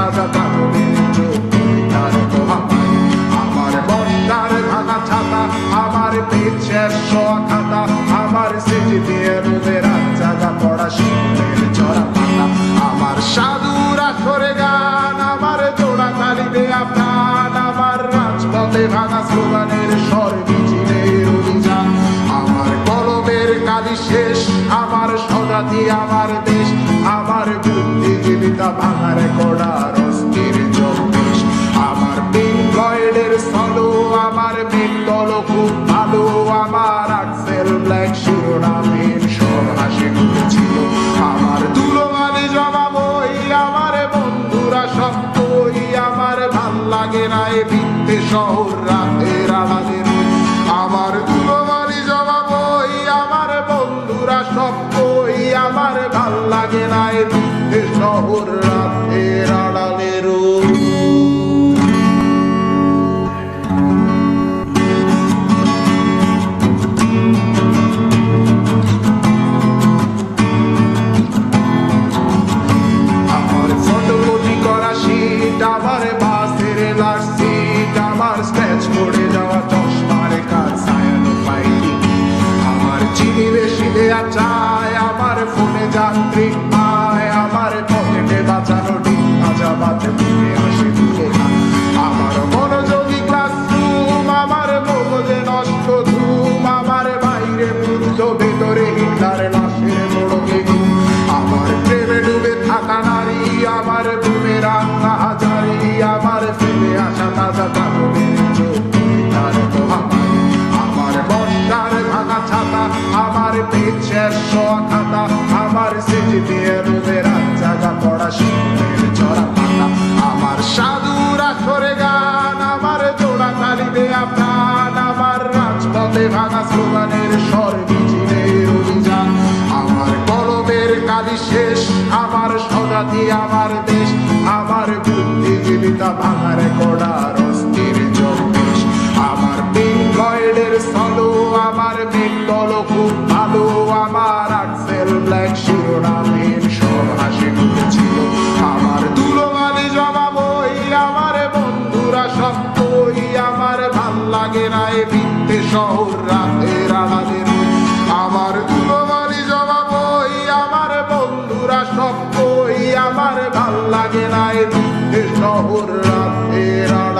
তাজা তাহলে তার মহামারী। আমার বর্ষার ভাঙা ছাতা, আমার পেট শেষ শোয়া খাতা, আমার সেটি দিয়ে রোদের রাত জাগা পড়া শীতের চড়া পাতা। আমার সাধুরা সরে গান, আমার জোড়া তালি দেয়া প্রাণ, আমার রাজপথে ভাঙা স্লোগানের স্বর মিছিলের অভিযান। আমার কলমের কালি শেষ, আমার স্বজাতি আমার দেশ, আমার বুদ্ধিজীবিতা ভাঙার কড়ার অস্থির জগদেশ। আমার পিঙ্ক ফ্লয়েডের সলো, আমার বেঙ্গল খুব ভালো, আমার আক্সেল ব্ল্যাক শিরোনামের সব হাসি মুখেছিল। আমার ধুলোবালি জমা বই, আমার বন্ধুরা সব কই, আমার ভাল লাগে না এ ভিত্তে শহর রাতের আড়ালে রই। আমার ধুলোবালি জমা বই, আমার বন্ধুরা সব কই, আমার ভাল লাগে না এ ভিত্তে শহর রাতের আড়ালে রই। আমার বাসের লাস্ট সিট, আমার স্ক্র্যাচ পড়ে যাওয়া চশমার কাজ ছায়ানো পাইনি। আমার চিনি বেশি দেয়া চায়, আমার ফোনে যান্ত্রিক পায়, আমার পকেটে বাঁচানো ডিম ভাজা বাতে মুখে হাসি তুলে খায়। আমার মনোযোগী ক্লাসরুম, আমার মগজে নষ্ট ধুম, আমার বাইরে বুদ্ধ ভেতরে হিটলার লাশের মোড়কে ঘুম। আমার প্রেমে ডুবে থাকা নারী, আমার বুমেরাং হাজারি, আমার ফেলে আসা তাজা তাহলে তার মহামারী। আমার বর্ষার ভাঙা ছাতা, আমার পেট শেষ শোয়া খাতা, আমার সেটি দিয়ে রোদের রাত জাগা পড়া শীতের চড়া পাতা। আমার সাধুরা সরে গান, আমার জোড়া তালি দেয়া প্রাণ, আমার রাজপথে ভাঙা স্লোগানের স্বর মিছিলের অভিযান। আমার কলমের কালি শেষ, আমার স্বজাতি আমার দেশ, আমার বুদ্ধিজীবিতা ভাঙার কড়ার অস্থির জগদেশ। আমার পিঙ্ক ফ্লয়েডের সলো, আমার বেঙ্গল খুব ভালো, আমার আক্সেল ব্ল্যাক শিরোনামের সব হাসি মুখেছিল। আমার ধুলোবালি জমা বই, আমার বন্ধুরা সব কই, আমার ভাল লাগে না এ ভিত্তে শহর রাতের আড়ালে রই। আমার ধুলোবালি জমা বই, আমার বন্ধুরা সব কই, আমার ভাল লাগে না এ ভিত্তে শহর রাতের আড়ালে।